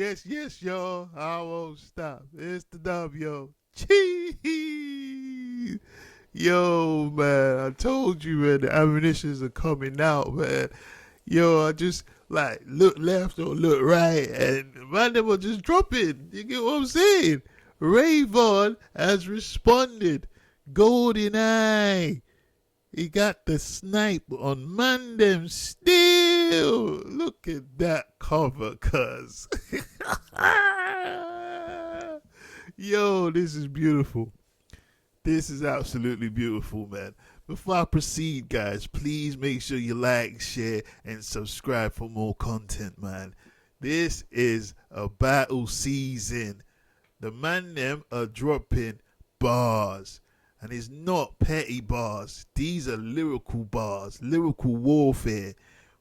Yes, yo. I won't stop. It's the dub, yo. Cheese. Yo, man. I told you, man, the ammunitions are coming out, man. Yo, I just, like, look left or look right, and man, they were just dropping. You get what I'm saying? Ray Vaughn has responded. Golden Eye. He got the snipe on man them still. Look at that cover, cuz. Yo, this is beautiful. This is absolutely beautiful, man. Before I proceed, guys, please make sure you like, share, and subscribe for more content, man. This is a battle season. The man them are dropping bars. And it's not petty bars. These are lyrical bars, lyrical warfare.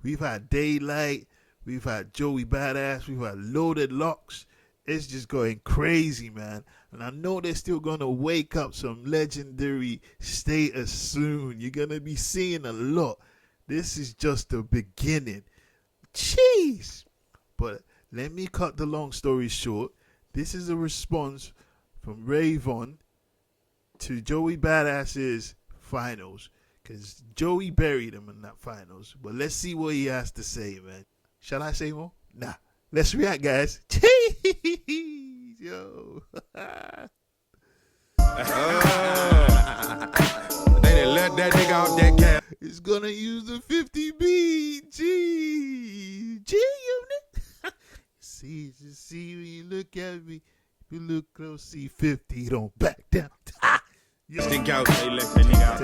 We've had Daylight, we've had JoeyBada, we've had Loaded Locks. It's just going crazy, man. And I know they're still going to wake up some legendary status soon. You're going to be seeing a lot. This is just the beginning. Jeez. But let me cut the long story short. This is a response from Ray Vaughn to JoeyBada's finals, because Joey buried him in that finals. But let's see what he has to say, man. Shall I say more? Nah. Let's react, guys. Jeez, yo. They done let that nigga off that cat. It's gonna use the 50 beat. Gee, unit. See when you look at me. If you look close, see 50. Don't back down. Stink out, they let that nigga out.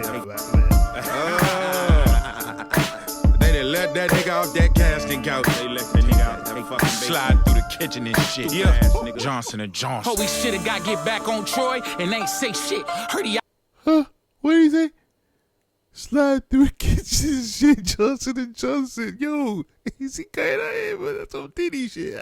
They done let that nigga off that casting couch. They let that nigga out. They fucking slide through the kitchen and shit. Yeah, nigga. Johnson and Johnson. Oh, we shoulda got get back on Troy and ain't say shit. Heard he Huh? What did he say? Slide through the kitchen and shit. Johnson and Johnson. Yo, is he going out here, man? That's some Diddy shit.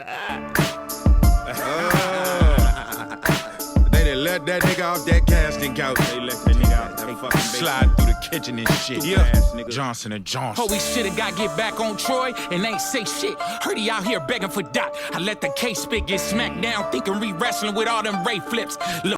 They done let that nigga off that casting couch. They let that nigga out. They fucking slide through the kitchen and shit. Yeah, nigga. Johnson and Johnson. Oh, we shoulda got get back on Troy and ain't say shit. Heard he out here begging for Doc. I let the K spit get smacked down, thinking re-wrestling with all them Ray flips. Look.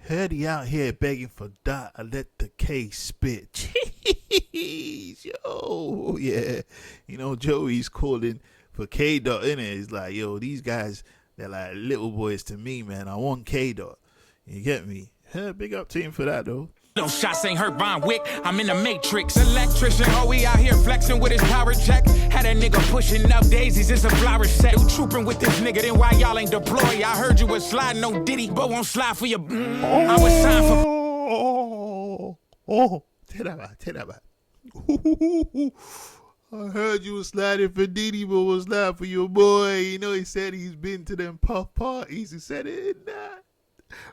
Heard he out here begging for Dot. I let the K spit. Jeez, yo, yeah. You know, Joey's calling for K Dot in it. He's like, yo, these guys, they're like little boys to me, man. I want K Dot. You get me? Big up to him for that, though. No shots ain't hurt Von Wick. I'm in the Matrix. Electrician, oh, we out here flexing with his power check. Had a nigga pushing up daisies, it's a flower set. You trooping with this nigga, then why y'all ain't deployed? I heard you was sliding no Diddy, but won't slide for your. I was signed for. THEDUBB. I heard you was sliding for Diddy, but was sliding for your boy. You know, he said he's been to them puff parties. He said it in that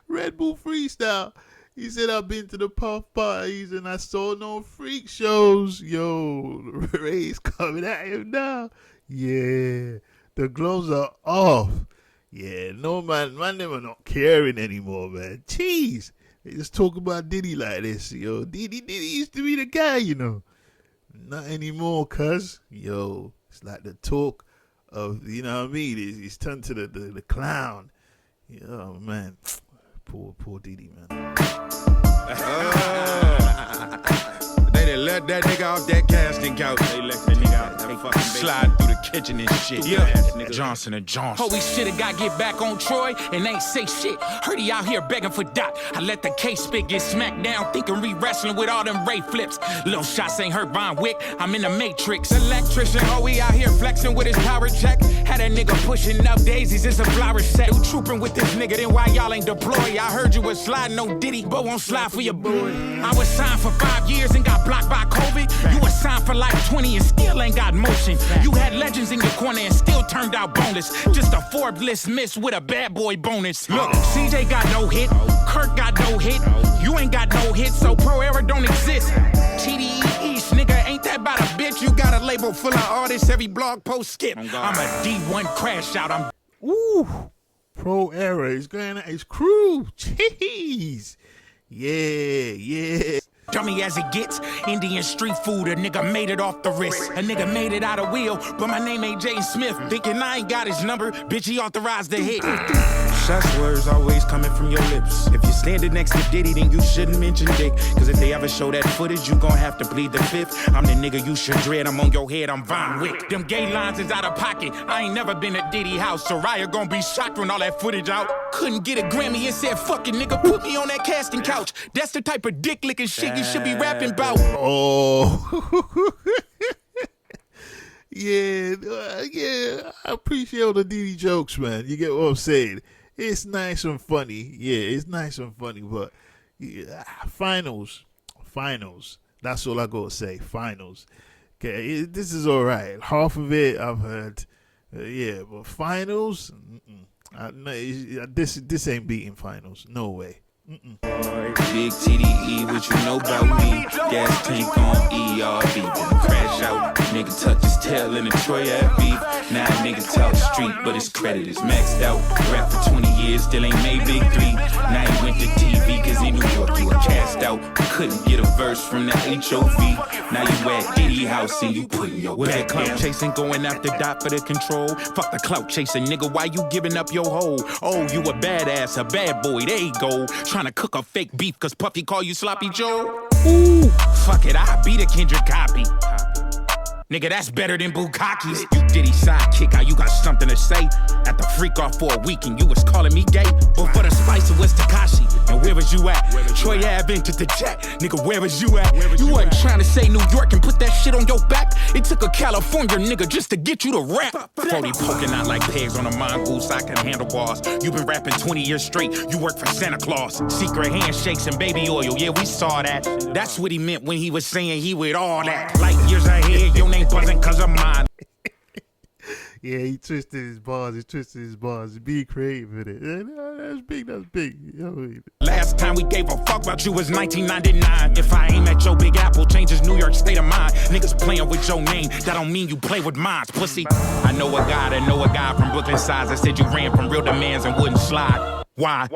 Red Bull Freestyle. He said, I've been to the puff parties and I saw no freak shows. Yo, Ray's coming at him now. Yeah, the gloves are off. Yeah, no, man, them are not caring anymore, man. Jeez, they just talk about Diddy like this. Yo, Diddy used to be the guy, you know. Not anymore, cuz. Yo, it's like the talk of, you know what I mean? He's turned to the clown. Oh, man. Poor Diddy, man. They done let that nigga off that casting couch. They let that nigga out. They fucking slide through the kitchen and shit. Yeah, nigga. Johnson and Johnson. Oh, we shoulda got get back on Troy and ain't say shit. Heard he out here begging for Doc. I let the K spit get smacked down, thinking re-wrestling with all them Ray flips. Little shots ain't hurt Von Wick. I'm in the Matrix. Electrician, oh, we out here flexing with his power check. Had a nigga pushing up daisies, it's a flower set. You trooping with this nigga, then why y'all ain't deployed? I heard you was sliding no Diddy, but won't slide for your boy. I was signed for 5 years and got blocked by COVID. You was signed for like 20 and still ain't got motion. You had legends in your corner and still turned out boneless. Just a Forbes list miss with a bad boy bonus. Look, CJ got no hit, Kirk got no hit. You ain't got no hit, so Pro Era don't exist. TDE East, nigga, ain't that about a bitch? You got a label full of artists, every blog post skip. I'm a D1 crash out. Ooh, Pro Era is going at his crew. Jeez. Yeah. Dummy as it gets, Indian street food, a nigga made it off the wrist. A nigga made it out of wheel, but my name ain't Jay Smith. Thinking I ain't got his number, bitch, he authorized the hit. Such words always coming from your lips. If you're standing next to Diddy, then you shouldn't mention Dick. Cause if they ever show that footage, you gon' have to plead the fifth. I'm the nigga you should dread, I'm on your head, I'm Von Wick. Them gay lines is out of pocket, I ain't never been at Diddy house. Soraya gon' be shocked when all that footage out. Couldn't get a Grammy and said, fuck it, nigga, put me on that casting couch. That's the type of dick licking shit you should be rapping about. Oh. Yeah, I appreciate all the Diddy jokes, man. You get what I'm saying? It's nice and funny. Yeah, it's nice and funny, but finals. That's all I gotta say. Finals. Okay, this is all right. Half of it I've heard. But finals. This ain't beating finals. No way. Big TDE, what you know about me? Gas tank on ERV, then crash out. Nigga tuck his tail in a Troy Ave beef. Now nigga talk street, but his credit is maxed out. Rap for 20 years, still ain't made big three. Now he went to TV, cause in New York you were cast out. Couldn't get a verse from the HOV. Now you at Diddy house and you putting your Was back that clout down. chasing, going after Dot for the control? Fuck the clout chasing, nigga, why you giving up your hoe? Oh, you a badass, a bad boy, there you go. Trying to cook a fake beef cause Puffy call you Sloppy Joe? Ooh, fuck it, I beat a Kendrick copy. Nigga, that's better than Bukkake's. You Diddy sidekick, how you got something to say? At the freak off for a week and you was calling me gay? But for the spice it was Tekashi. And where was you at? Troy Ave entered the chat. Nigga, where was you at? You wasn't trying to say New York and put that shit on your back. It took a California nigga just to get you to rap. 40 poking out like pegs on a mongoose. I can handle bars. You been rapping 20 years straight. You work for Santa Claus. Secret handshakes and baby oil. Yeah, we saw that. That's what he meant when he was saying he with all that. Light years ahead, your name buzzing cause of mine. Yeah, he twisted his bars. Be creative with it. That's big. Yo. Last time we gave a fuck about you was 1999. If I aim at your Big Apple, changes New York state of mind. Niggas playing with your name, that don't mean you play with mine, pussy. I know a guy from Brooklyn size that said you ran from real demands and wouldn't slide. Why?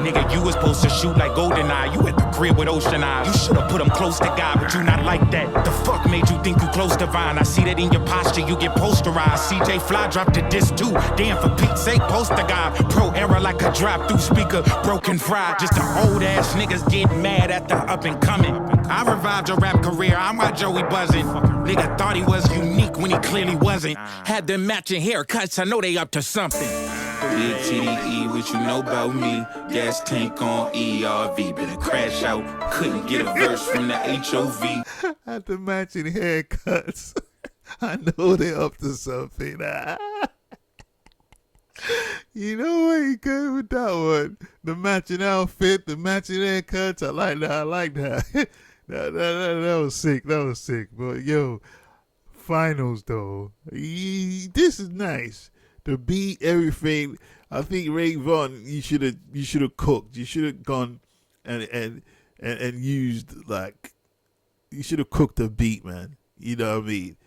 Nigga, you was supposed to shoot like GoldenEye. You at the crib with Ocean Eye. You should've put him close to God, but you not like that. The fuck made you think you close to Vine? I see that in your posture, you get posterized. CJ Fly dropped a disc too. Damn, for Pete's sake, poster guy. Pro era like a drop-through speaker. Broken fry. Just the old ass niggas get mad at the up and coming. I revived your rap career, I'm why Joey buzzing. Nigga thought he was unique when he clearly wasn't. Had them matching haircuts, I know they up to something. Big TDE, what you know about me? Gas tank on ERV, been a crash out. Couldn't get a verse from the HOV. Had the matching haircuts. I know they're up to something. You know where you go with that one? The matching outfit, the matching haircuts. I like that. That was sick. But yo, finals though. This is nice. To beat everything, I think Ray Vaughn, you should have cooked. You should have gone and used, like, you should have cooked a beat, man. You know what I mean?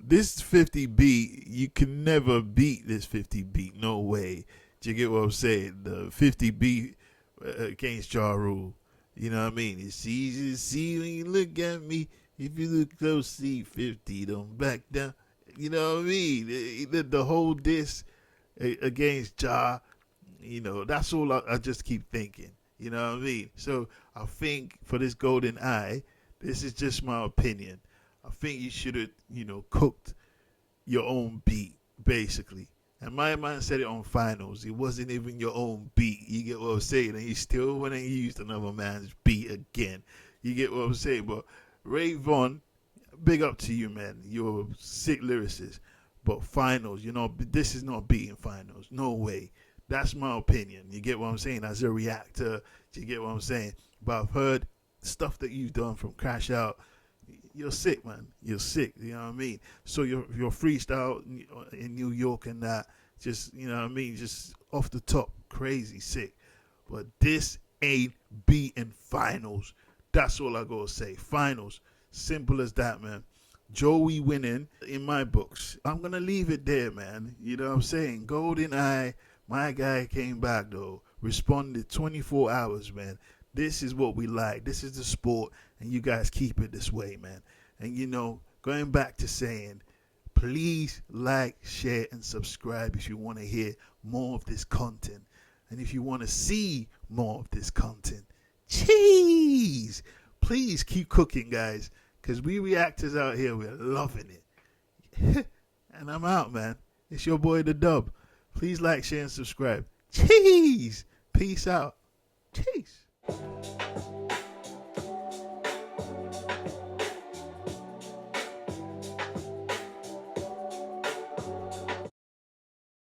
This 50 beat, you can never beat this 50 beat. No way. Do you get what I'm saying? The 50 beat against Ja Rule. You know what I mean? It's easy to see when you look at me. If you look close, see 50, don't back down. You know what I mean? The whole diss against Ja, you know, that's all I just keep thinking. You know what I mean? So I think for this Golden Eye, this is just my opinion. I think you should have, you know, cooked your own beat, basically. And my man said it on finals. It wasn't even your own beat. You get what I'm saying? And he still went and used another man's beat again. You get what I'm saying? But Ray Vaughn, big up to you, man. You're a sick lyricist. But finals, you know, this is not beating finals. No way. That's my opinion. You get what I'm saying? As a reactor, you get what I'm saying? But I've heard stuff that you've done from Crash Out. You're sick, man. You're sick. You know what I mean? So your freestyle in New York and that, just, you know what I mean? Just off the top, crazy sick. But this ain't beating finals. That's all I gotta say. Finals. Simple as that, man. Joey winning in my books. I'm going to leave it there, man. You know what I'm saying? Golden Eye, my guy came back, though. Responded 24 hours, man. This is what we like. This is the sport. and you guys keep it this way, man. And you know, going back to saying, please like, share, and subscribe if you want to hear more of this content. And if you want to see more of this content, cheese! Please keep cooking, guys, because we reactors out here, we're loving it. And I'm out, man. It's your boy, THEDUBB. Please like, share, and subscribe. Cheese! Peace out. Cheese!